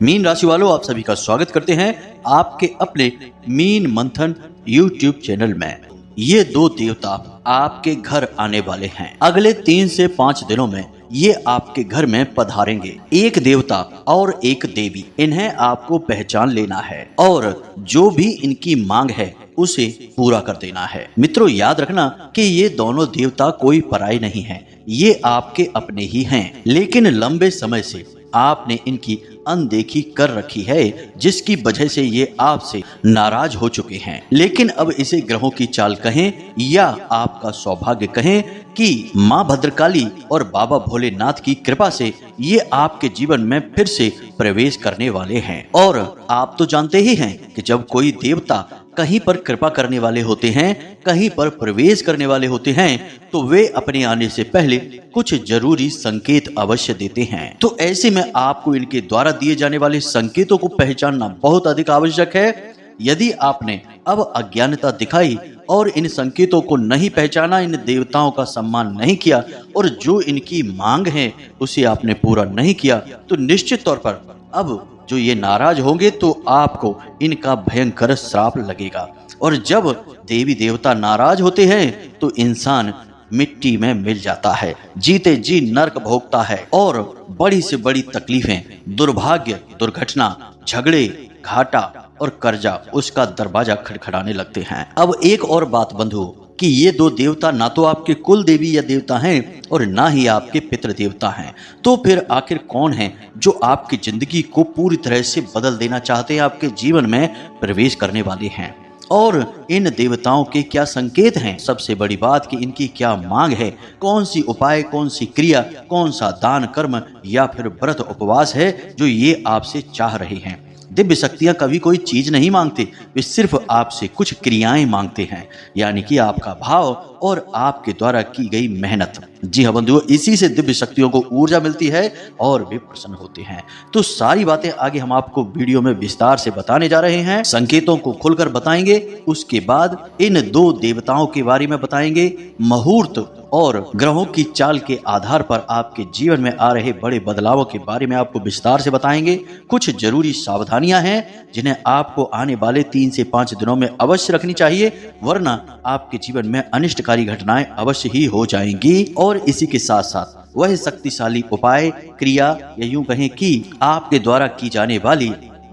Mean राशि वालों, आप सभी का स्वागत करते हैं आपके अपने मीन मंथन YouTube चैनल में। ये दो देवता आपके घर आने वाले हैं। अगले 3 से 5 दिनों में ये आपके घर में पधारेंगे। एक देवता और एक देवी, इन्हें आपको पहचान लेना है और जो भी इनकी मांग है उसे पूरा कर देना है। मित्रों, याद रखना कि ये दोनों देवता कोई पराये नहीं हैं, ये आपके अपने ही हैं, लेकिन लंबे समय से आपने इनकी अनदेखी कर रखी है, जिसकी वजह से ये आपसे नाराज हो चुके हैं। लेकिन अब इसे ग्रहों की चाल कहें या आपका सौभाग्य कहें कि माँ भद्रकाली और बाबा भोलेनाथ की कृपा से ये आपके जीवन में फिर से प्रवेश करने वाले हैं। और आप तो जानते ही हैं कि जब कोई देवता कहीं पर कृपा करने वाले होते हैं, कहीं पर प्रवेश करने वाले होते हैं, तो वे अपने आने से पहले कुछ जरूरी संकेत अवश्य देते हैं। तो ऐसे में आपको इनके द्वारा दिए जाने वाले संकेतों को पहचानना बहुत अधिक आवश्यक है। यदि आपने अब अज्ञानता दिखाई और इन संकेतों को नहीं पहचाना, इन देवताओं का सम्मान नहीं किया और जो इनकी मांग है उसे आपने पूरा नहीं किया, तो निश्चित तौर पर अब जो ये नाराज होंगे तो आपको इनका भयंकर श्राप लगेगा। और जब देवी देवता नाराज होते हैं तो इंसान मिट्टी में मिल जाता है, जीते जी नर्क भोगता है और बड़ी से बड़ी तकलीफें, दुर्भाग्य, दुर्घटना, झगड़े, घाटा और कर्जा उसका दरवाजा खटखटाने लगते हैं। अब एक और बात बंधु, कि ये दो देवता ना तो आपके कुल देवी या देवता हैं और ना ही आपके पितृ देवता हैं। तो फिर आखिर कौन है जो आपकी जिंदगी को पूरी तरह से बदल देना चाहते हैं, आपके जीवन में प्रवेश करने वाले हैं? और इन देवताओं के क्या संकेत हैं? सबसे बड़ी बात कि इनकी क्या मांग है, कौन सी उपाय, कौन सी क्रिया, कौन सा दान कर्म या फिर व्रत उपवास है जो ये आपसे चाह रहे हैं। दिव्य शक्तियां कभी कोई चीज नहीं मांगते, वे सिर्फ आपसे कुछ क्रियाएं मांगते हैं, यानी कि आपका भाव और आपके द्वारा की गई मेहनत। जी हाँ बंधुओं, इसी से दिव्य शक्तियों को ऊर्जा मिलती है और वे प्रसन्न होते हैं। तो सारी बातें आगे हम आपको वीडियो में विस्तार से बताने जा रहे हैं, संकेतों को खुलकर बताएंगे। उसके बाद इन दो देवताओं के बारे में बताएंगे, मुहूर्त और ग्रहों की चाल के आधार पर आपके जीवन में आ रहे बड़े बदलावों के बारे में आपको विस्तार से बताएंगे। कुछ जरूरी सावधानियां हैं जिन्हें आपको आने वाले 3 से 5 दिनों में अवश्य रखनी चाहिए, वरना आपके जीवन में अनिष्टकारी घटनाएं अवश्य ही हो जाएंगी। और इसी के साथ साथ वह शक्तिशाली उपाय, क्रिया या यूं कहें कि आपके द्वारा की जाने वाली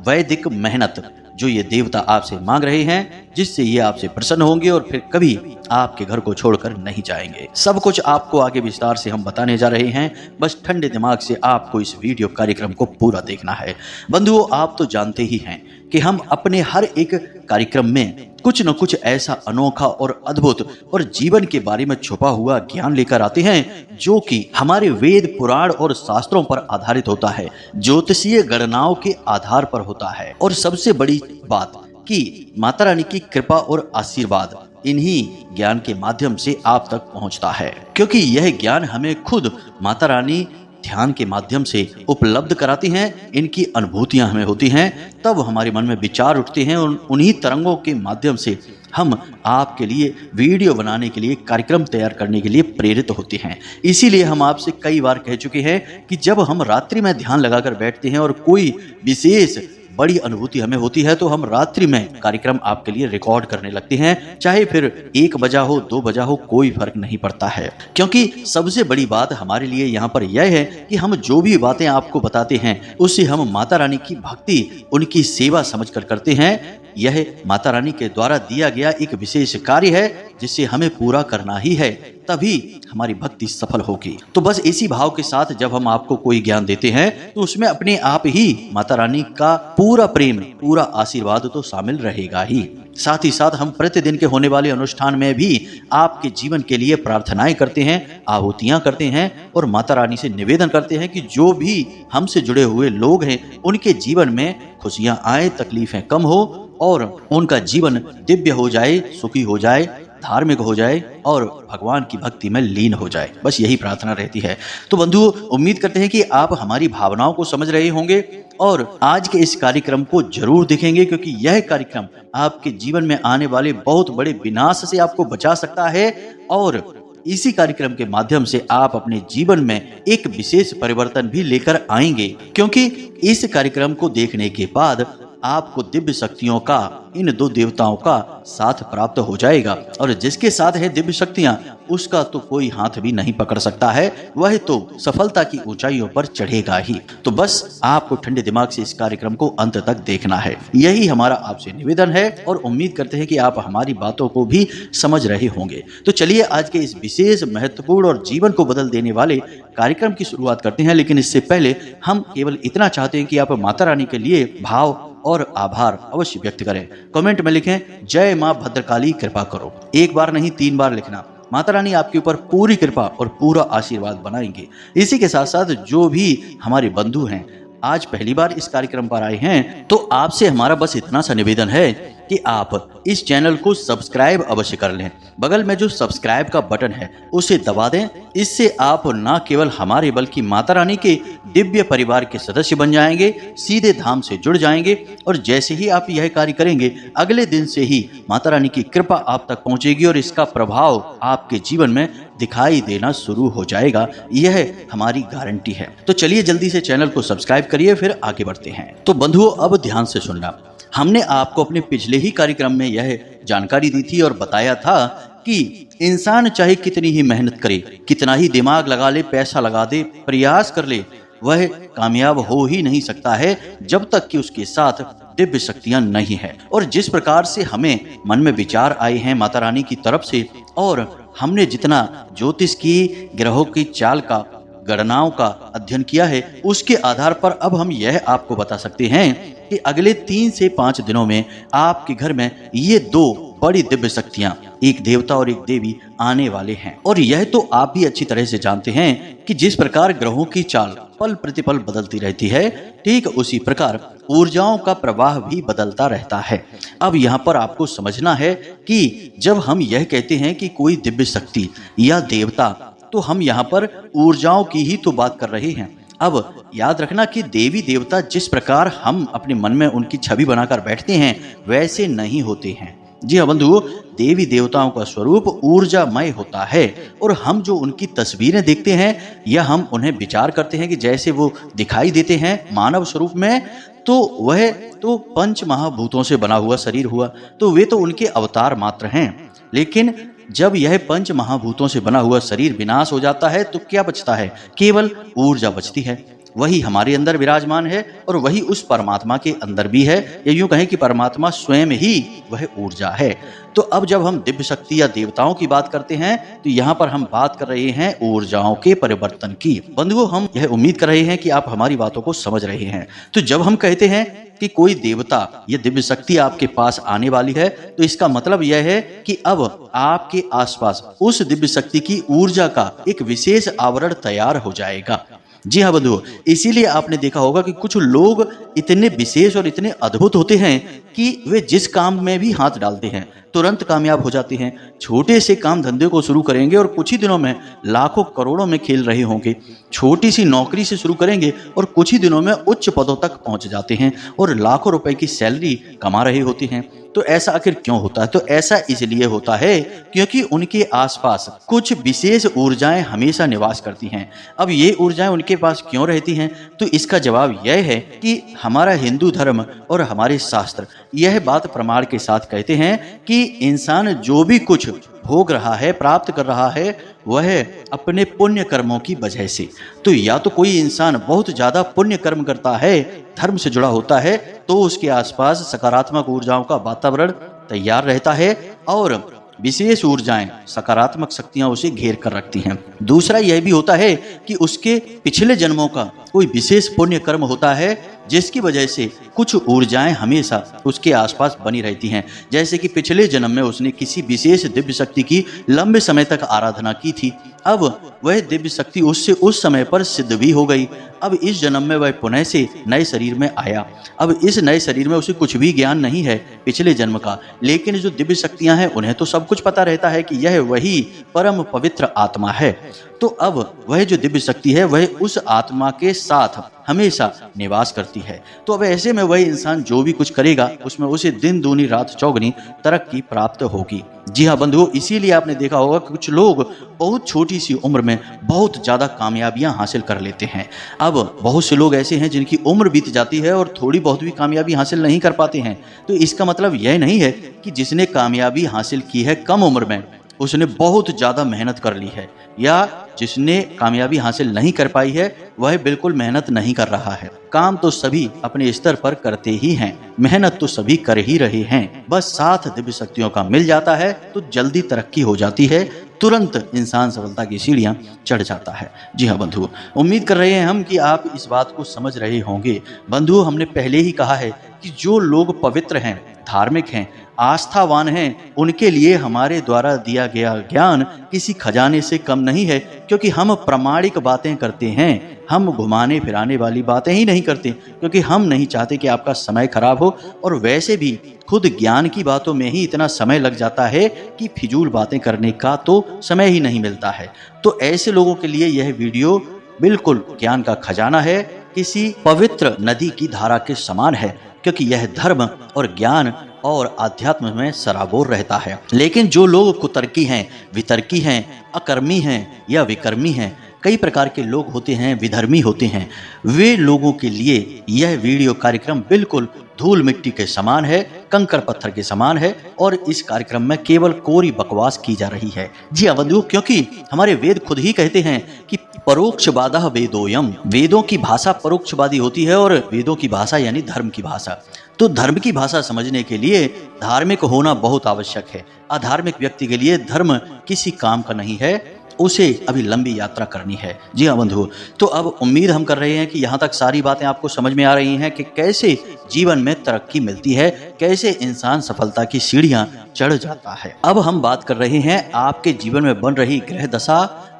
वैदिक मेहनत जो ये देवता आपसे मांग रहे हैं, जिससे ये आपसे प्रसन्न होंगे और फिर कभी आपके घर को छोड़कर नहीं जाएंगे। सब कुछ आपको आगे विस्तार से हम बताने जा रहे हैं, बस ठंडे दिमाग से आपको इस वीडियो कार्यक्रम को पूरा देखना है। बंधुओं, आप तो जानते ही हैं कि हम अपने हर एक कार्यक्रम में कुछ न कुछ ऐसा अनोखा और अद्भुत और जीवन के बारे में छुपा हुआ ज्ञान लेकर आते हैं, जो कि हमारे वेद, पुराण और शास्त्रों पर आधारित होता है, ज्योतिषीय गणनाओं के आधार पर होता है। और सबसे बड़ी बात कि माता रानी की कृपा और आशीर्वाद इन्हीं ज्ञान के माध्यम से आप तक पहुंचता है, क्योंकि यह ज्ञान हमें खुद माता रानी ध्यान के माध्यम से उपलब्ध कराती हैं। इनकी अनुभूतियां हमें होती हैं, तब हमारे मन में विचार उठते हैं और उन्हीं तरंगों के माध्यम से हम आपके लिए वीडियो बनाने के लिए, कार्यक्रम तैयार करने के लिए प्रेरित होते हैं। इसीलिए हम आपसे कई बार कह चुके हैं कि जब हम रात्रि में ध्यान लगाकर बैठते हैं और कोई विशेष बड़ी अनुभूति हमें होती है, तो हम रात्रि में कार्यक्रम आपके लिए रिकॉर्ड करने लगते हैं, चाहे फिर 1 बजा हो, 2 बजा हो, कोई फर्क नहीं पड़ता है। क्योंकि सबसे बड़ी बात हमारे लिए यहाँ पर यह है कि हम जो भी बातें आपको बताते हैं उसे हम माता रानी की भक्ति, उनकी सेवा समझकर करते हैं। यह माता रानी के द्वारा दिया गया एक विशेष कार्य है जिसे हमें पूरा करना ही है, तभी हमारी भक्ति सफल होगी। तो बस इसी भाव के साथ जब हम आपको कोई ज्ञान देते हैं तो उसमें अपने आप ही माता रानी का पूरा प्रेम, पूरा आशीर्वाद तो शामिल रहेगा ही। साथ ही साथ हम प्रतिदिन के होने वाले अनुष्ठान में भी आपके जीवन के लिए प्रार्थनाएं करते हैं, आहुतियां करते हैं और माता रानी से निवेदन करते हैं कि जो भी हमसे जुड़े हुए लोग हैं उनके जीवन में खुशियां आए, तकलीफें कम हो और उनका जीवन दिव्य हो जाए, सुखी हो जाए, धार्मिक हो जाए और भगवान की भक्ति में लीन हो जाए। बस यही प्रार्थना रहती है। तो बंधुओं, उम्मीद करते हैं कि आप हमारी भावनाओं को समझ रहे होंगे और आज के इस कार्यक्रम को जरूर देखेंगे, क्योंकि यह कार्यक्रम आपके जीवन में आने वाले बहुत बड़े विनाश से आपको बचा सकता है और इसी कार्यक्रम के माध्यम से आप अपने जीवन में एक विशेष परिवर्तन भी लेकर आएंगे, क्योंकि इस कार्यक्रम को देखने के बाद आपको दिव्य शक्तियों का, इन दो देवताओं का साथ प्राप्त हो जाएगा। और जिसके साथ है दिव्य शक्तियां, उसका तो कोई हाथ भी नहीं पकड़ सकता है, वह तो सफलता की ऊंचाइयों पर चढ़ेगा ही। तो बस आपको ठंडे दिमाग से इस कार्यक्रम को अंत तक देखना है, यही हमारा आपसे निवेदन है। और उम्मीद करते हैं कि आप हमारी बातों को भी समझ रहे होंगे। तो चलिए आज के इस विशेष, महत्वपूर्ण और जीवन को बदल देने वाले कार्यक्रम की शुरुआत करते हैं। लेकिन इससे पहले हम केवल इतना चाहते हैं कि आप माता रानी के लिए भाव और आभार अवश्य व्यक्त करें। कमेंट में लिखें, जय मां भद्रकाली कृपा करो। एक बार नहीं, 3 बार लिखना। माता रानी आपके ऊपर पूरी कृपा और पूरा आशीर्वाद बनाएंगे। इसी के साथ साथ जो भी हमारे बंधु हैं, आज पहली बार इस कार्यक्रम पर आए हैं, तो आपसे हमारा बस इतना सा निवेदन है कि आप इस चैनल को सब्सक्राइब अवश्य कर लें। बगल में जो सब्सक्राइब का बटन है उसे दबा दें। इससे आप न केवल हमारे बल्कि माता रानी के दिव्य परिवार के सदस्य बन जाएंगे, सीधे धाम से जुड़ जाएंगे। और जैसे ही आप यह कार्य करेंगे, अगले दिन से ही माता रानी की कृपा आप तक पहुंचेगी और इसका प्रभाव आपके जीवन में दिखाई देना शुरू हो जाएगा। यह हमारी गारंटी है। तो चलिए जल्दी से चैनल को सब्सक्राइब करिए, फिर आगे बढ़ते हैं। तो बंधुओं, अब ध्यान से सुनना। हमने आपको अपने पिछले ही कार्यक्रम में यह जानकारी दी थी और बताया था कि इंसान चाहे कितनी ही मेहनत करे, कितना ही दिमाग लगा ले, पैसा लगा दे, प्रयास कर ले, वह कामयाब हो ही नहीं सकता है जब तक कि उसके साथ दिव्य शक्तियां नहीं है। और जिस प्रकार से हमें मन में विचार आए हैं माता रानी की तरफ से, और हमने जितना ज्योतिष की, ग्रहों की चाल का, गणनाओं का अध्ययन किया है, उसके आधार पर अब हम यह आपको बता सकते हैं कि अगले 3 से 5 दिनों में आपके घर में ये 2 बड़ी दिव्य शक्तियां, एक देवता और एक देवी आने वाले हैं। और यह तो आप भी अच्छी तरह से जानते हैं कि जिस प्रकार ग्रहों की चाल पल प्रतिपल बदलती रहती है, ठीक उसी प्रकार ऊर्जाओं का प्रवाह भी बदलता रहता है। अब यहाँ पर आपको समझना है कि जब हम यह कहते हैं कि कोई दिव्य शक्ति या देवता, तो हम यहाँ पर ऊर्जाओं की ही तो बात कर रहे हैं। अब याद रखना कि देवी देवता जिस प्रकार हम अपने मन में उनकी छवि बनाकर बैठते हैं, वैसे नहीं होते हैं। जी हाँ बंधुओं, देवी देवताओं का स्वरूप ऊर्जामय होता है। और हम जो उनकी तस्वीरें देखते हैं या हम उन्हें विचार करते हैं कि जैसे वो दिखाई देते हैं मानव स्वरूप में, तो वह तो 5 महाभूतों से बना हुआ शरीर हुआ, तो वे तो उनके अवतार मात्र हैं। लेकिन जब यह 5 महाभूतों से बना हुआ शरीर विनाश हो जाता है, तो क्या बचता है? केवल ऊर्जा बचती है। वही हमारे अंदर विराजमान है और वही उस परमात्मा के अंदर भी है, या यूं कहें कि परमात्मा स्वयं ही वह ऊर्जा है। तो अब जब हम दिव्य शक्ति या देवताओं की बात करते हैं, तो यहाँ पर हम बात कर रहे हैं ऊर्जाओं के परिवर्तन की। बंधुओं, हम यह उम्मीद कर रहे हैं कि आप हमारी बातों को समझ रहे हैं। तो जब हम कहते हैं कि कोई देवता या दिव्य शक्ति आपके पास आने वाली है, तो इसका मतलब यह है कि अब आपके आसपास उस दिव्य शक्ति की ऊर्जा का एक विशेष आवरण तैयार हो जाएगा। जी हाँ बंधुओं, इसीलिए आपने देखा होगा कि कुछ लोग इतने विशेष और इतने अद्भुत होते हैं कि वे जिस काम में भी हाथ डालते हैं तुरंत कामयाब हो जाते हैं। छोटे से काम धंधे को शुरू करेंगे और कुछ ही दिनों में लाखों करोड़ों में खेल रहे होंगे। छोटी सी नौकरी से शुरू करेंगे और कुछ ही दिनों में उच्च पदों तक पहुंच जाते हैं और लाखों रुपए की सैलरी कमा रहे होते हैं। तो ऐसा आखिर क्यों होता है? तो ऐसा इसलिए होता है क्योंकि उनके आसपास कुछ विशेष ऊर्जाएं हमेशा निवास करती हैं। अब ये ऊर्जाएं उनके पास क्यों रहती हैं? तो इसका जवाब यह है कि हमारा हिंदू धर्म और हमारे शास्त्र यह बात प्रमाण के साथ कहते हैं कि इंसान जो भी कुछ भोग रहा है, प्राप्त कर रहा है, वह अपने पुण्य कर्मों की वजह से। तो या तो कोई इंसान बहुत ज्यादा पुण्य कर्म करता है, धर्म से जुड़ा होता है, तो उसके आसपास सकारात्मक ऊर्जाओं का वातावरण तैयार रहता है और विशेष ऊर्जाएं, सकारात्मक शक्तियां उसे घेर कर रखती हैं। दूसरा यह भी होता है कि उसके पिछले जन्मों का कोई विशेष पुण्य कर्म होता है, जिसकी वजह से कुछ ऊर्जाएं हमेशा उसके आसपास बनी रहती हैं। जैसे कि पिछले जन्म में उसने किसी विशेष दिव्य शक्ति की लंबे समय तक आराधना की थी, अब वह दिव्य शक्ति उससे उस समय पर सिद्ध भी हो गई। अब इस जन्म में वह पुनः से नए शरीर में आया। अब इस नए शरीर में उसे कुछ भी ज्ञान नहीं है पिछले जन्म का, लेकिन जो दिव्य शक्तियां हैं उन्हें तो सब कुछ पता रहता है कि यह वही परम पवित्र आत्मा है। तो अब वह जो दिव्य शक्ति है वह उस आत्मा के साथ हमेशा निवास करती है। तो अब ऐसे में वह इंसान जो भी कुछ करेगा उसमें उसे दिन दूनी रात चौगनी तरक्की प्राप्त होगी। जी हाँ बंधुओं, इसीलिए आपने देखा होगा कि कुछ लोग बहुत छोटी सी उम्र में बहुत ज़्यादा कामयाबियां हासिल कर लेते हैं। अब बहुत से लोग ऐसे हैं जिनकी उम्र बीत जाती है और थोड़ी बहुत भी कामयाबी हासिल नहीं कर पाते हैं। तो इसका मतलब यह नहीं है कि जिसने कामयाबी हासिल की है कम उम्र में उसने बहुत ज़्यादा मेहनत कर ली है, या जिसने कामयाबी हासिल नहीं कर पाई है वह बिल्कुल मेहनत नहीं कर रहा है। काम तो सभी अपने स्तर पर करते ही हैं, मेहनत तो सभी कर ही रहे हैं। बस साथ दिव्य शक्तियों का मिल जाता है तो जल्दी तरक्की हो जाती है, तुरंत इंसान सफलता की सीढ़ियां चढ़ जाता है। जी हाँ बंधु, उम्मीद कर रहे हैं हम कि आप इस बात को समझ रहे होंगे। बंधु, हमने पहले ही कहा है कि जो लोग पवित्र हैं, धार्मिक हैं, आस्थावान हैं, उनके लिए हमारे द्वारा दिया गया ज्ञान किसी खजाने से कम नहीं है, क्योंकि हम प्रामाणिक बातें करते हैं। हम घुमाने फिराने वाली बातें ही नहीं करते, क्योंकि हम नहीं चाहते कि आपका समय खराब हो। और वैसे भी खुद ज्ञान की बातों में ही इतना समय लग जाता है कि फिजूल बातें करने का तो समय ही नहीं मिलता है। तो ऐसे लोगों के लिए यह वीडियो बिल्कुल ज्ञान का खजाना है, किसी पवित्र नदी की धारा के समान है, क्योंकि यह धर्म और ज्ञान और आध्यात्म में सराबोर रहता है। लेकिन जो लोग कुतर्की हैं, वितर्की हैं, अकर्मी हैं या विकर्मी हैं, कई प्रकार के लोग होते हैं, विधर्मी होते हैं, वे लोगों के लिए यह वीडियो कार्यक्रम बिल्कुल धूल मिट्टी के समान है, कंकर पत्थर के समान है, और इस कार्यक्रम में केवल कोरी बकवास की जा रही है। जी हाँ बंधुओं, क्योंकि हमारे वेद खुद ही कहते हैं कि परोक्षवादः वेदोयम, वेदों की भाषा परोक्षवादी होती है, और वेदों की भाषा यानी धर्म की भाषा। तो धर्म की भाषा समझने के लिए धार्मिक होना बहुत आवश्यक है। अधार्मिक व्यक्ति के लिए धर्म किसी काम का नहीं है, उसे अभी लंबी यात्रा करनी है। जी हाँ बंधुओं, तो अब उम्मीद हम कर रहे हैं कि यहाँ तक सारी बातें आपको समझ में आ रही हैं कि कैसे जीवन में तरक्की मिलती है, कैसे इंसान सफलता की सीढ़ियां चढ़ जाता है। अब हम बात कर रहे हैं आपके जीवन में बन रही ग्रह दशा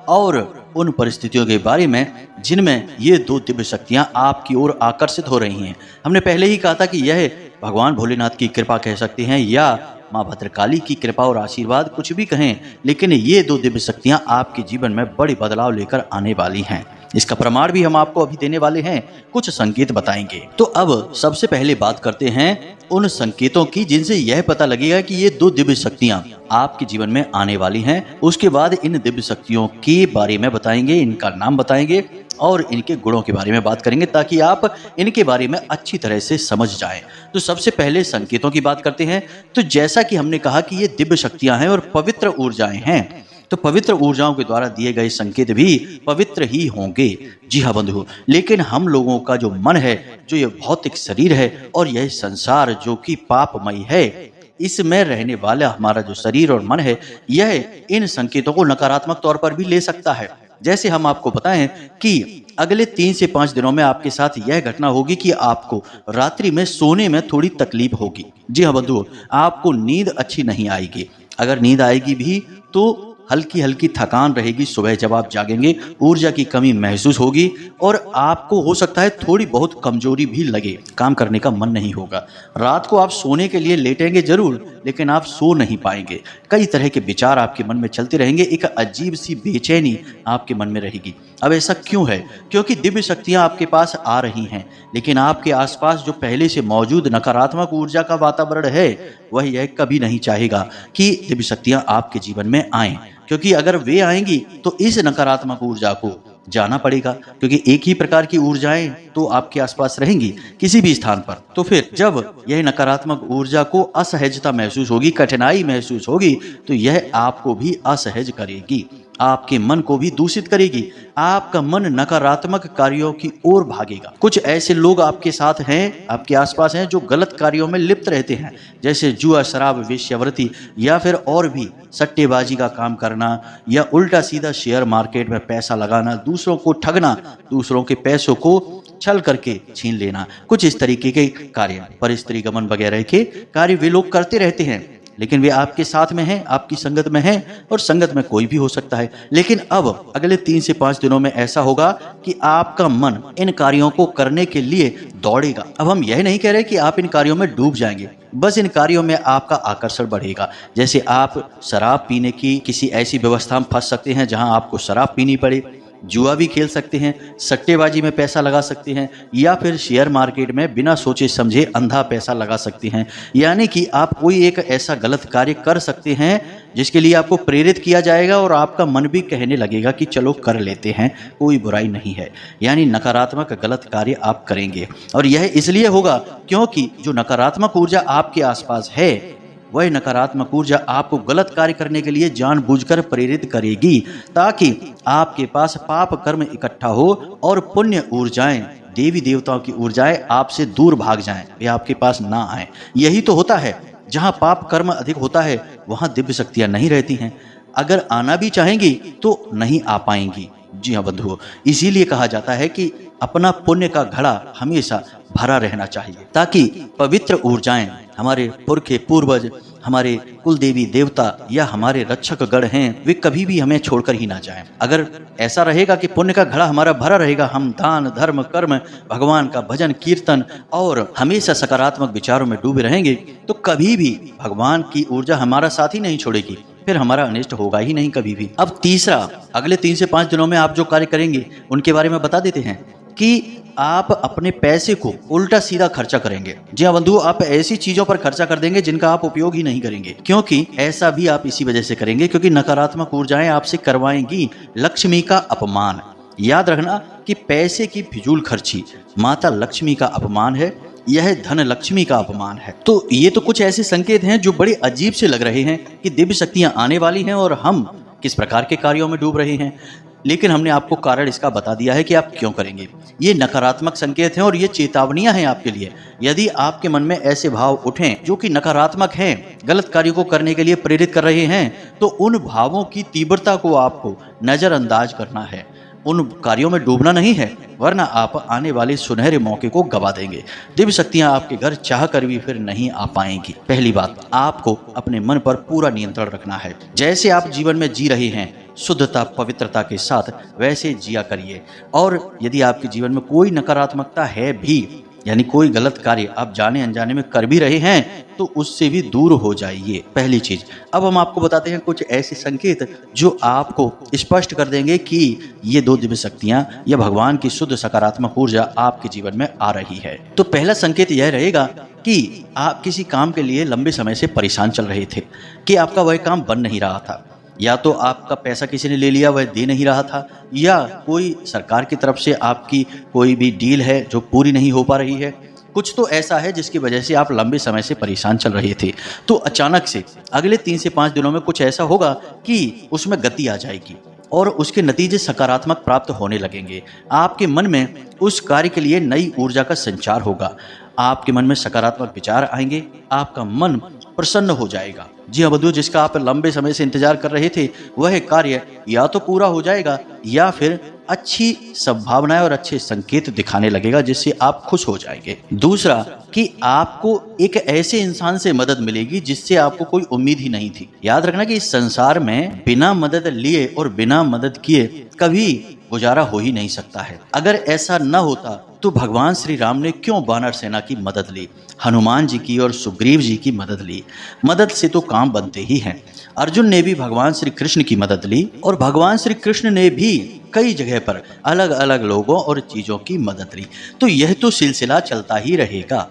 और उन परिस्थितियों के बारे में जिनमें ये दो दिव्य शक्तियां आपकी ओर आकर्षित हो रही हैं। हमने पहले ही कहा था कि यह भगवान भोलेनाथ की कृपा कह सकते हैं या माँ भद्रकाली की कृपा और आशीर्वाद, कुछ भी कहें, लेकिन ये दो दिव्य शक्तियां आपके जीवन में बड़े बदलाव लेकर आने वाली हैं। इसका प्रमाण भी हम आपको अभी देने वाले हैं, कुछ संकेत बताएंगे। तो अब सबसे पहले बात करते हैं उन संकेतों की जिनसे यह पता लगेगा कि ये दो दिव्य शक्तियां आपके जीवन में आने वाली हैं। उसके बाद इन दिव्य शक्तियों के बारे में बताएंगे, इनका नाम बताएंगे और इनके गुणों के बारे में बात करेंगे, ताकि आप इनके बारे में अच्छी तरह से समझ जाएं। तो सबसे पहले संकेतों की बात करते हैं। तो जैसा कि हमने कहा कि ये दिव्य शक्तियां हैं और पवित्र ऊर्जाएं हैं, तो पवित्र ऊर्जाओं के द्वारा दिए गए संकेत भी पवित्र ही होंगे। जी हाँ बंधु, लेकिन हम लोगों का जो मन है, जो ये भौतिक शरीर है और यह संसार जो कि पापमय है, इसमें रहने वाला हमारा जो शरीर और मन है, यह इन संकेतों को नकारात्मक तौर पर भी ले सकता है। जैसे हम आपको बताएं कि अगले 3 से 5 दिनों में आपके साथ यह घटना होगी कि आपको रात्रि में सोने में थोड़ी तकलीफ होगी। जी हाँ बंधुओं, आपको नींद अच्छी नहीं आएगी। अगर नींद आएगी भी तो हल्की हल्की थकान रहेगी। सुबह जब आप जागेंगे ऊर्जा की कमी महसूस होगी और आपको हो सकता है थोड़ी बहुत कमजोरी भी लगे, काम करने का मन नहीं होगा। रात को आप सोने के लिए लेटेंगे जरूर, लेकिन आप सो नहीं पाएंगे। कई तरह के विचार आपके मन में चलते रहेंगे, एक अजीब सी बेचैनी आपके मन में रहेगी। अब ऐसा क्यों है? क्योंकि दिव्य शक्तियां आपके पास आ रही हैं, लेकिन आपके आसपास जो पहले से मौजूद नकारात्मक ऊर्जा का वातावरण है, वह यह कभी नहीं चाहेगा कि दिव्य शक्तियां आपके जीवन में आएं, क्योंकि अगर वे आएंगी तो इस नकारात्मक ऊर्जा को जाना पड़ेगा, क्योंकि एक ही प्रकार की ऊर्जाएं तो आपके आसपास रहेंगी किसी भी स्थान पर। तो फिर जब यह नकारात्मक ऊर्जा को असहजता महसूस होगी, कठिनाई महसूस होगी, तो यह आपको भी असहज करेगी, आपके मन को भी दूषित करेगी। आपका मन नकारात्मक कार्यों की ओर भागेगा। कुछ ऐसे लोग आपके साथ हैं, आपके आसपास हैं, जो गलत कार्यों में लिप्त रहते हैं, जैसे जुआ, शराब, वेश्यावृत्ति या फिर और भी सट्टेबाजी का काम करना या उल्टा सीधा शेयर मार्केट में पैसा लगाना, दूसरों को ठगना, दूसरों के पैसों को छल करके छीन लेना। कुछ इस तरीके के कार्य, पर स्त्री गमन वगैरह के कार्य वे लोग करते रहते हैं। लेकिन वे आपके साथ में हैं, आपकी संगत में हैं, और संगत में कोई भी हो सकता है। लेकिन अब अगले 3 से 5 दिनों में ऐसा होगा कि आपका मन इन कार्यों को करने के लिए दौड़ेगा। अब हम यह नहीं कह रहे कि आप इन कार्यों में डूब जाएंगे, बस इन कार्यों में आपका आकर्षण बढ़ेगा। जैसे आप शराब पीने की किसी ऐसी व्यवस्था में फंस सकते हैं जहां आपको शराब पीनी पड़े, जुआ भी खेल सकते हैं, सट्टेबाजी में पैसा लगा सकते हैं, या फिर शेयर मार्केट में बिना सोचे समझे अंधा पैसा लगा सकते हैं। यानी कि आप कोई एक ऐसा गलत कार्य कर सकते हैं जिसके लिए आपको प्रेरित किया जाएगा और आपका मन भी कहने लगेगा कि चलो कर लेते हैं, कोई बुराई नहीं है। यानी नकारात्मक गलत कार्य आप करेंगे, और यह इसलिए होगा क्योंकि जो नकारात्मक ऊर्जा आपके आसपास है वह नकारात्मक ऊर्जा आपको गलत कार्य करने के लिए जानबूझकर प्रेरित करेगी, ताकि आपके पास पाप कर्म इकट्ठा हो और पुण्य ऊर्जाएं, देवी देवताओं की ऊर्जाएं आपसे दूर भाग जाएं, वे आपके पास ना आए। यही तो होता है, जहां पाप कर्म अधिक होता है वहां दिव्य शक्तियां नहीं रहती हैं। अगर आना भी चाहेंगी तो नहीं आ पाएंगी। जी हाँ बंधुओं, इसीलिए कहा जाता है कि अपना पुण्य का घड़ा हमेशा भरा रहना चाहिए, ताकि पवित्र ऊर्जाएं, हमारे पुरखे पूर्वज, हमारे कुल देवी देवता या हमारे रक्षक गण हैं, वे कभी भी हमें छोड़कर ही ना जाएं। अगर ऐसा रहेगा कि पुण्य का घड़ा हमारा भरा रहेगा, हम दान धर्म कर्म, भगवान का भजन कीर्तन और हमेशा सकारात्मक विचारों में डूबे रहेंगे, तो कभी भी भगवान की ऊर्जा हमारा साथ ही नहीं छोड़ेगी, फिर हमारा अनिष्ट होगा ही नहीं कभी भी। अब तीसरा, अगले 3 से 5 दिनों में आप जो कार्य करेंगे उनके बारे में बता देते हैं कि आप अपने पैसे को उल्टा सीधा खर्चा करेंगे। जी हाँ बंधु, आप ऐसी चीजों पर खर्चा कर देंगे जिनका आप उपयोग ही नहीं करेंगे, क्योंकि ऐसा भी आप इसी वजह से करेंगे क्योंकि नकारात्मक ऊर्जाएं आपसे करवाएंगी लक्ष्मी का अपमान। याद रखना कि पैसे की फिजूल खर्ची माता लक्ष्मी का अपमान है, यह धन लक्ष्मी का अपमान है। तो ये तो कुछ ऐसे संकेत हैं जो बड़े अजीब से लग रहे हैं कि दिव्य शक्तियां आने वाली हैं और हम किस प्रकार के कार्यों में डूब रहे हैं, लेकिन हमने आपको कारण इसका बता दिया है कि आप क्यों करेंगे। ये नकारात्मक संकेत हैं और ये चेतावनियां हैं आपके लिए। यदि आपके मन में ऐसे भाव उठें जो कि नकारात्मक हैं, गलत कार्यों को करने के लिए प्रेरित कर रहे हैं, तो उन भावों की तीव्रता को आपको नजरअंदाज करना है, उन कार्यों में डूबना नहीं है, वरना आप आने वाले सुनहरे मौके को गवा देंगे। दिव्य शक्तियां आपके घर चाह कर भी फिर नहीं आ पाएंगी। पहली बात, आपको अपने मन पर पूरा नियंत्रण रखना है। जैसे आप जीवन में जी रहे हैं शुद्धता पवित्रता के साथ वैसे जिया करिए, और यदि आपके जीवन में कोई नकारात्मकता है भी, यानी कोई गलत कार्य आप जाने अनजाने में कर भी रहे हैं, तो उससे भी दूर हो जाइए। पहली चीज। अब हम आपको बताते हैं कुछ ऐसे संकेत जो आपको स्पष्ट कर देंगे कि ये 2 दिव्य शक्तियां या भगवान की शुद्ध सकारात्मक ऊर्जा आपके जीवन में आ रही है। तो पहला संकेत यह रहेगा कि आप किसी काम के लिए लंबे समय से परेशान चल रहे थे कि आपका वह काम बन नहीं रहा था, या तो आपका पैसा किसी ने ले लिया, वह दे नहीं रहा था, या कोई सरकार की तरफ से आपकी कोई भी डील है जो पूरी नहीं हो पा रही है। कुछ तो ऐसा है जिसकी वजह से आप लंबे समय से परेशान चल रहे थे। तो अचानक से अगले 3 से 5 दिनों में कुछ ऐसा होगा कि उसमें गति आ जाएगी और उसके नतीजे सकारात्मक प्राप्त होने लगेंगे। आपके मन में उस कार्य के लिए नई ऊर्जा का संचार होगा, आपके मन में सकारात्मक विचार आएंगे, आपका मन प्रसन्न हो जाएगा। जी हाँ बंधु, जिसका आप लंबे समय से इंतजार कर रहे थे वह कार्य या तो पूरा हो जाएगा या फिर अच्छी संभावनाएं और अच्छे संकेत दिखाने लगेगा, जिससे आप खुश हो जाएंगे। दूसरा कि आपको एक ऐसे इंसान से मदद मिलेगी जिससे आपको कोई उम्मीद ही नहीं थी। याद रखना कि इस संसार में बिना मदद लिए और बिना मदद किए कभी गुजारा हो ही नहीं सकता है। अगर ऐसा न होता तो भगवान श्री राम ने क्यों वानर सेना की मदद ली, हनुमान जी की और सुग्रीव जी की मदद ली। मदद से तो काम बनते ही हैं। अर्जुन ने भी भगवान श्री कृष्ण की मदद ली और भगवान श्री कृष्ण ने भी कई जगह पर अलग अलग लोगों और चीजों की मदद ली। तो यह तो सिलसिला चलता ही रहेगा।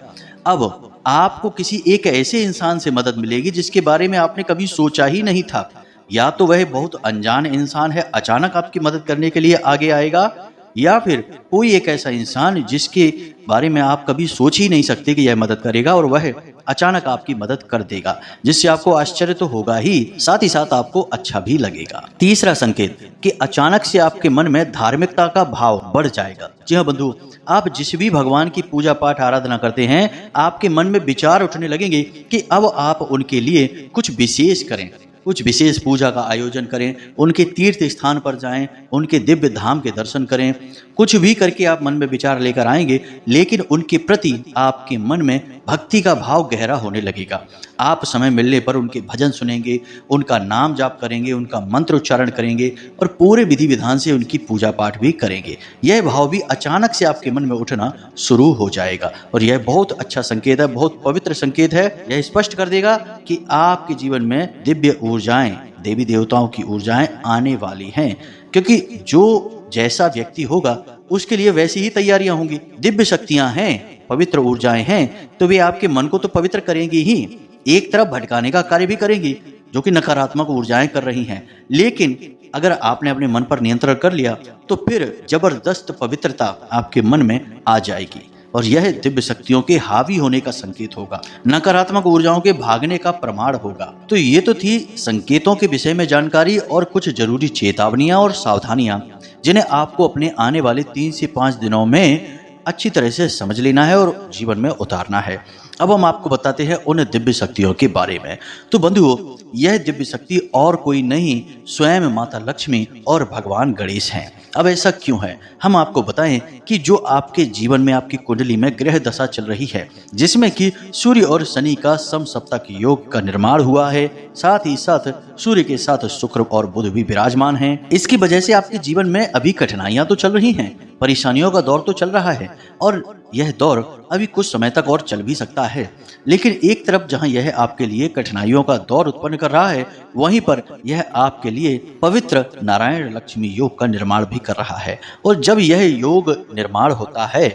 अब आपको किसी एक ऐसे इंसान से मदद मिलेगी जिसके बारे में आपने कभी सोचा ही नहीं था, या तो वह बहुत अनजान इंसान है, अचानक आपकी मदद करने के लिए आगे आएगा, या फिर कोई एक ऐसा इंसान जिसके बारे में आप कभी सोच ही नहीं सकते कि यह मदद करेगा और वह अचानक आपकी मदद कर देगा, जिससे आपको आश्चर्य तो होगा ही, साथ ही साथ आपको अच्छा भी लगेगा। तीसरा संकेत कि अचानक से आपके मन में धार्मिकता का भाव बढ़ जाएगा। जी हाँ बंधु, आप जिस भी भगवान की पूजा पाठ आराधना करते हैं, आपके मन में विचार उठने लगेंगे कि अब आप उनके लिए कुछ विशेष करें। कुछ विशेष पूजा का आयोजन करें, उनके तीर्थ स्थान पर जाएं, उनके दिव्य धाम के दर्शन करें। कुछ भी करके आप मन में विचार लेकर आएंगे, लेकिन उनके प्रति आपके मन में भक्ति का भाव गहरा होने लगेगा। आप समय मिलने पर उनके भजन सुनेंगे, उनका नाम जाप करेंगे, उनका मंत्र उच्चारण करेंगे और पूरे विधि विधान से उनकी पूजा पाठ भी करेंगे। यह भाव भी अचानक से आपके मन में उठना शुरू हो जाएगा और यह बहुत अच्छा संकेत है, बहुत पवित्र संकेत है। यह स्पष्ट कर देगा कि आपके जीवन में दिव्य ऊर्जाएं, देवी देवताओं की ऊर्जाएं आने वाली हैं, क्योंकि जो जैसा व्यक्ति होगा उसके लिए वैसी ही तैयारियां होंगी। दिव्य शक्तियां हैं, पवित्र ऊर्जाएं हैं, तो वे आपके मन को तो पवित्र करेंगी ही, एक तरफ भटकाने का कार्य भी करेंगी जो कि नकारात्मक ऊर्जाएं कर रही हैं। लेकिन अगर आपने अपने मन पर नियंत्रण कर लिया तो फिर जबरदस्त पवित्रता आपके मन में आ जाएगी और यह दिव्य शक्तियों के हावी होने का संकेत होगा, नकारात्मक ऊर्जाओं के भागने का प्रमाण होगा। तो ये तो थी संकेतों के विषय में जानकारी और कुछ जरूरी चेतावनियां और सावधानियां जिन्हें आपको अपने आने वाले 3 से 5 दिनों में अच्छी तरह से समझ लेना है और जीवन में उतारना है। अब हम आपको बताते हैं उन दिव्य शक्तियों के बारे में। तो बंधुओं, यह दिव्य शक्ति और कोई नहीं, स्वयं माता लक्ष्मी और भगवान गणेश हैं। अब ऐसा क्यों है, हम आपको बताएं कि जो आपके जीवन में, आपकी कुंडली में ग्रह दशा चल रही है, जिसमें कि सूर्य और शनि का समसप्तक योग का निर्माण हुआ है, साथ ही साथ सूर्य के साथ शुक्र और बुध भी विराजमान हैं। इसकी वजह से आपके जीवन में अभी कठिनाइयां तो चल रही हैं, परेशानियों का दौर तो चल रहा है और यह दौर अभी कुछ समय तक और चल भी सकता है। लेकिन एक तरफ जहां यह आपके लिए कठिनाइयों का दौर उत्पन्न कर रहा है, वहीं पर यह आपके लिए पवित्र नारायण लक्ष्मी योग का निर्माण भी कर रहा है। और जब यह योग निर्माण होता है,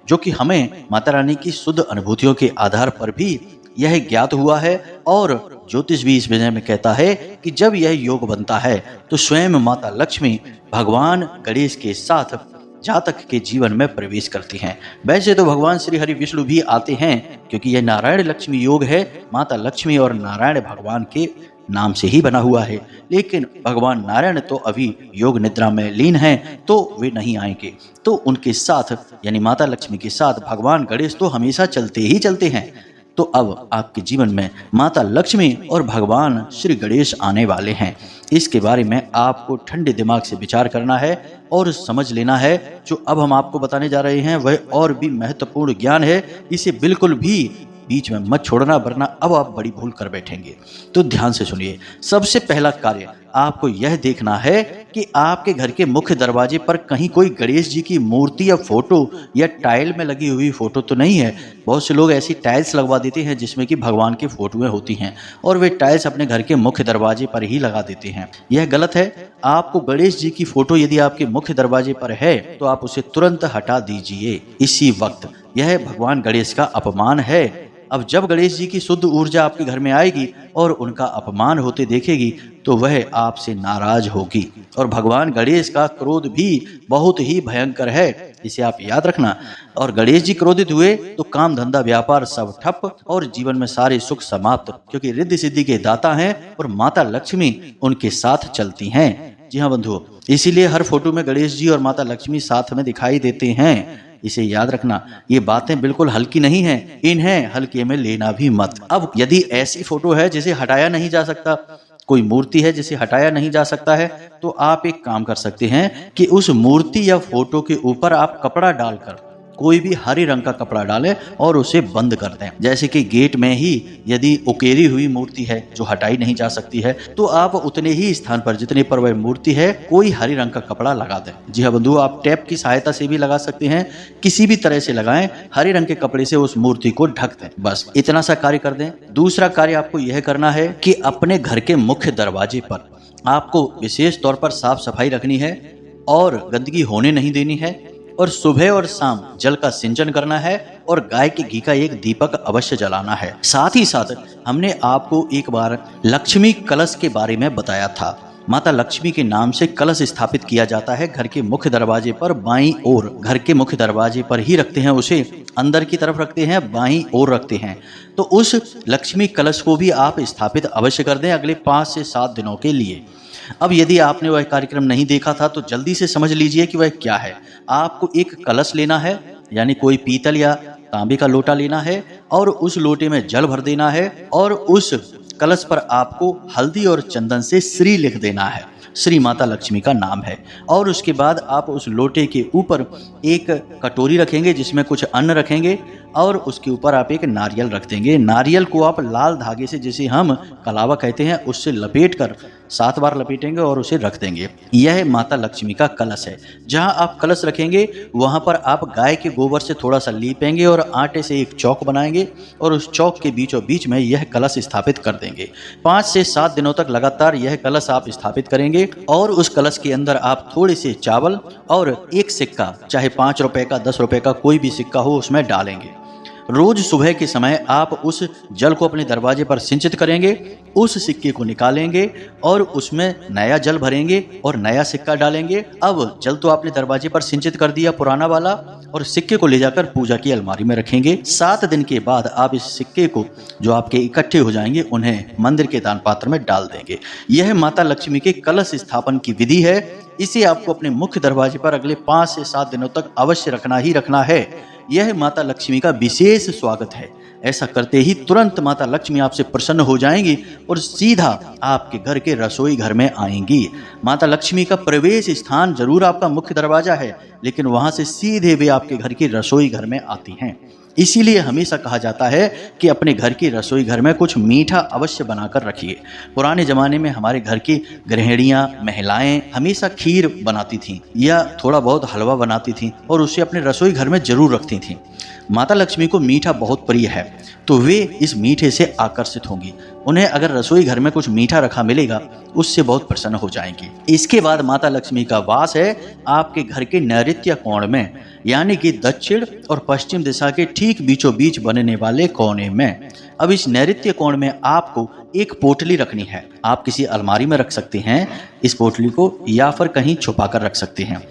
जो कि हमें माता रानी की शुद्ध अनुभूतियों के आधार पर भी यह ज्ञात हुआ है और ज्योतिष भी इस विषय में कहता है कि जब यह योग बनता है तो स्वयं माता लक्ष्मी भगवान गणेश के साथ जातक के जीवन में प्रवेश करती हैं। वैसे तो भगवान श्री हरि विष्णु भी आते हैं, क्योंकि यह नारायण लक्ष्मी योग है, माता लक्ष्मी और नारायण भगवान के नाम से ही बना हुआ है। लेकिन भगवान नारायण तो अभी योग निद्रा में लीन हैं, तो वे नहीं आएंगे। तो उनके साथ यानी माता लक्ष्मी के साथ भगवान गणेश तो हमेशा चलते ही चलते हैं। तो अब आपके जीवन में माता लक्ष्मी और भगवान श्री गणेश आने वाले हैं। इसके बारे में आपको ठंडे दिमाग से विचार करना है और समझ लेना है। जो अब हम आपको बताने जा रहे हैं वह और भी महत्वपूर्ण ज्ञान है, इसे बिल्कुल भी बीच में मत छोड़ना, वरना अब आप बड़ी भूल कर बैठेंगे। तो ध्यान से सुनिए। सबसे पहला कार्य आपको यह देखना है कि आपके घर के मुख्य दरवाजे पर कहीं कोई गणेश जी की मूर्ति या फोटो या टाइल में लगी हुई फोटो तो नहीं है। बहुत से लोग ऐसी टाइल्स लगवा देते हैं जिसमें कि भगवान की फोटोएं होती हैं और वे टाइल्स अपने घर के मुख्य दरवाजे पर ही लगा देते हैं। यह गलत है। आपको गणेश जी की फोटो यदि आपके मुख्य दरवाजे पर है तो आप उसे तुरंत हटा दीजिए इसी वक्त। यह भगवान गणेश का अपमान है। अब जब गणेश जी की शुद्ध ऊर्जा आपके घर में आएगी और उनका अपमान होते देखेगी तो वह आपसे नाराज होगी। और भगवान गणेश का क्रोध भी बहुत ही भयंकर है, इसे आप याद रखना। और गणेश जी क्रोधित हुए तो काम धंधा व्यापार सब ठप और जीवन में सारे सुख समाप्त, क्योंकि रिद्धि सिद्धि के दाता हैं और माता लक्ष्मी उनके साथ चलती हैं। जी हाँ बंधुओं, इसीलिए हर फोटो में गणेश जी और माता लक्ष्मी साथ में दिखाई देते हैं। इसे याद रखना। ये बातें बिल्कुल हल्की नहीं हैं, इन्हें हल्के में लेना भी मत। अब यदि ऐसी फोटो है जिसे हटाया नहीं जा सकता, कोई मूर्ति है जिसे हटाया नहीं जा सकता है, तो आप एक काम कर सकते हैं कि उस मूर्ति या फोटो के ऊपर आप कपड़ा डालकर कोई भी हरे रंग का कपड़ा डालें और उसे बंद कर दें। जैसे कि गेट में ही यदि उकेरी हुई मूर्ति है जो हटाई नहीं जा सकती है, तो आप उतने ही स्थान पर जितने पर वह मूर्ति है कोई हरे रंग का कपड़ा लगा दें। जी हाँ बंधु, आप टेप की सहायता से भी लगा सकते हैं, किसी भी तरह से लगाएं, हरे रंग के कपड़े से उस मूर्ति को ढक दें। बस इतना सा कार्य कर दें। दूसरा कार्य आपको यह करना है कि अपने घर के मुख्य दरवाजे पर आपको विशेष तौर पर साफ सफाई रखनी है और गंदगी होने नहीं देनी है। और सुबह और शाम जल का सिंचन करना है और गाय के घी का एक दीपक अवश्य जलाना है। साथ ही साथ हमने आपको एक बार लक्ष्मी कलश के बारे में बताया था। माता लक्ष्मी के नाम से कलश स्थापित किया जाता है घर के मुख्य दरवाजे पर बाईं ओर। घर के मुख्य दरवाजे पर ही रखते हैं उसे, अंदर की तरफ रखते हैं, बाईं ओर रखते हैं। तो उस लक्ष्मी कलश को भी आप स्थापित अवश्य कर दें अगले 5 से 7 दिनों के लिए। अब यदि आपने वह कार्यक्रम नहीं देखा था तो जल्दी से समझ लीजिए कि वह क्या है। आपको एक कलश लेना है, यानी कोई पीतल या तांबे का लोटा लेना है और उस लोटे में जल भर देना है और उस कलश पर आपको हल्दी और चंदन से श्री लिख देना है। श्री माता लक्ष्मी का नाम है। और उसके बाद आप उस लोटे के ऊपर एक कटोरी रखेंगे जिसमें कुछ अन्न रखेंगे और उसके ऊपर आप एक नारियल रख देंगे। नारियल को आप लाल धागे से, जिसे हम कलावा कहते हैं, उससे लपेट कर 7 बार लपेटेंगे और उसे रख देंगे। यह माता लक्ष्मी का कलश है। जहां आप कलश रखेंगे वहां पर आप गाय के गोबर से थोड़ा सा लीपेंगे और आटे से एक चौक बनाएंगे और उस चौक के बीचों बीच में यह कलश स्थापित कर देंगे। 5 से 7 दिनों तक लगातार यह कलश आप स्थापित करेंगे और उस कलश के अंदर आप थोड़े से चावल और एक सिक्का, चाहे 5 रुपए का, 10 रुपए का, कोई भी सिक्का हो, उसमें डालेंगे। रोज सुबह के समय आप उस जल को अपने दरवाजे पर सिंचित करेंगे, उस सिक्के को निकालेंगे और उसमें नया जल भरेंगे और नया सिक्का डालेंगे। अब जल तो आपने दरवाजे पर सिंचित कर दिया पुराना वाला, और सिक्के को ले जाकर पूजा की अलमारी में रखेंगे। 7 दिन के बाद आप इस सिक्के को, जो आपके इकट्ठे हो जाएंगे, उन्हें मंदिर के दान पात्र में डाल देंगे। यह माता लक्ष्मी के कलश स्थापन की विधि है। इसे आपको अपने मुख्य दरवाजे पर अगले 5 से 7 दिनों तक अवश्य रखना ही रखना है। यह माता लक्ष्मी का विशेष स्वागत है। ऐसा करते ही तुरंत माता लक्ष्मी आपसे प्रसन्न हो जाएंगी और सीधा आपके घर के रसोई घर में आएंगी। माता लक्ष्मी का प्रवेश स्थान जरूर आपका मुख्य दरवाजा है, लेकिन वहां से सीधे वे आपके घर की रसोई घर में आती हैं। इसीलिए हमेशा कहा जाता है कि अपने घर की रसोई घर में कुछ मीठा अवश्य बनाकर रखिए। पुराने जमाने में हमारे घर की गृहिणियां, महिलाएं हमेशा खीर बनाती थीं या थोड़ा बहुत हलवा बनाती थीं और उसे अपने रसोई घर में जरूर रखती थीं। माता लक्ष्मी को मीठा बहुत प्रिय है, तो वे इस मीठे से आकर्षित होंगी। उन्हें अगर रसोई घर में कुछ मीठा रखा मिलेगा, उससे बहुत प्रसन्न हो जाएंगी। इसके बाद माता लक्ष्मी का वास है आपके घर के नैऋत्य कोण में, यानी कि दक्षिण और पश्चिम दिशा के ठीक बीचों बीच बनने वाले कोने में। अब इस नैऋत्य कोण में आपको एक पोटली रखनी है। आप किसी अलमारी में रख सकते हैं इस पोटली को, या फिर कहीं छुपा कर रख सकते हैं।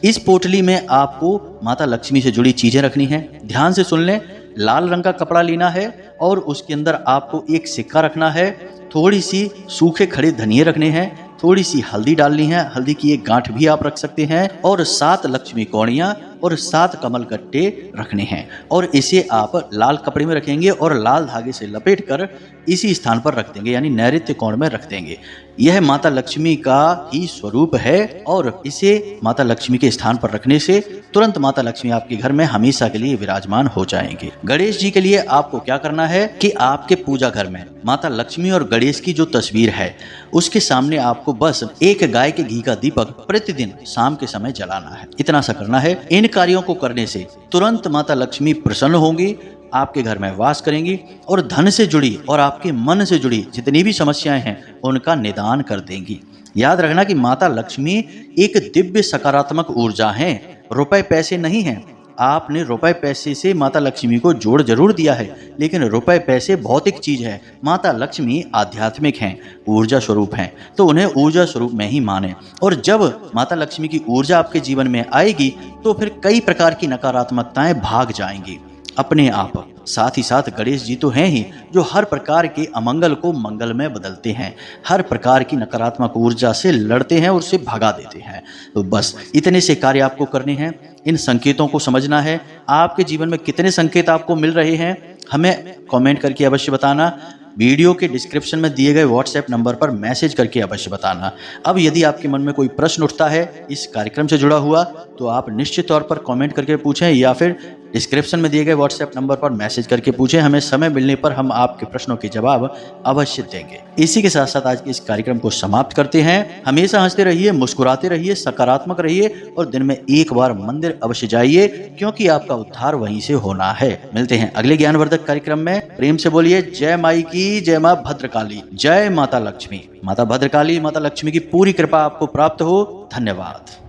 इस पोटली में आपको माता लक्ष्मी से जुड़ी चीजें रखनी है। ध्यान से सुन लें, लाल रंग का कपड़ा लेना है और उसके अंदर आपको एक सिक्का रखना है, थोड़ी सी सूखे खड़े धनिये रखने हैं, थोड़ी सी हल्दी डालनी है, हल्दी की एक गांठ भी आप रख सकते हैं, और 7 लक्ष्मी कौड़ियां और 7 कमल गट्टे रखने हैं। और इसे आप लाल कपड़े में रखेंगे और लाल धागे से लपेट कर इसी स्थान पर रख देंगे, यानी नैऋत्य कोण में रख देंगे। यह माता लक्ष्मी का ही स्वरूप है और इसे माता लक्ष्मी के स्थान पर रखने से तुरंत माता लक्ष्मी आपके घर में हमेशा के लिए विराजमान हो जाएंगे। गणेश जी के लिए आपको क्या करना है कि आपके पूजा घर में माता लक्ष्मी और गणेश की जो तस्वीर है, उसके सामने आपको बस एक गाय के घी का दीपक प्रतिदिन शाम के समय जलाना है। इतना सा करना है। इन कार्यों को करने से तुरंत माता लक्ष्मी प्रसन्न होंगी, आपके घर में वास करेंगी और धन से जुड़ी और आपके मन से जुड़ी जितनी भी समस्याएं हैं उनका निदान कर देंगी। याद रखना कि माता लक्ष्मी एक दिव्य सकारात्मक ऊर्जा है, रुपए पैसे नहीं हैं। आपने रुपए पैसे से माता लक्ष्मी को जोड़ जरूर दिया है, लेकिन रुपए पैसे भौतिक चीज है। माता लक्ष्मी आध्यात्मिक हैं, ऊर्जा स्वरूप हैं, तो उन्हें ऊर्जा स्वरूप में ही माने। और जब माता लक्ष्मी की ऊर्जा आपके जीवन में आएगी तो फिर कई प्रकार की नकारात्मकताएं भाग जाएंगी अपने आप। साथ ही साथ गणेश जी तो हैं ही जो हर प्रकार के अमंगल को मंगल में बदलते हैं, हर प्रकार की नकारात्मक ऊर्जा से लड़ते हैं और उसे भगा देते हैं। तो बस इतने से कार्य आपको करने हैं। इन संकेतों को समझना है। आपके जीवन में कितने संकेत आपको मिल रहे हैं हमें कमेंट करके अवश्य बताना। वीडियो के डिस्क्रिप्शन में दिए गए व्हाट्सएप नंबर पर मैसेज करके अवश्य बताना। अब यदि आपके मन में कोई प्रश्न उठता है इस कार्यक्रम से जुड़ा हुआ, तो आप निश्चित तौर पर कमेंट करके पूछें या फिर डिस्क्रिप्शन में दिए गए व्हाट्सएप नंबर पर मैसेज करके पूछें। हमें समय मिलने पर हम आपके प्रश्नों के जवाब अवश्य देंगे। इसी के साथ साथ आज के इस कार्यक्रम को समाप्त करते हैं। हमेशा हंसते रहिए, मुस्कुराते रहिए, सकारात्मक रहिए और दिन में एक बार मंदिर अवश्य जाइए, क्योंकि आपका उद्धार वहीं से होना है। मिलते हैं अगले ज्ञानवर्धक कार्यक्रम में। प्रेम से बोलिए जय माई की, जय माँ भद्रकाली, जय माता लक्ष्मी। माता भद्रकाली, माता लक्ष्मी की पूरी कृपा आपको प्राप्त हो। धन्यवाद।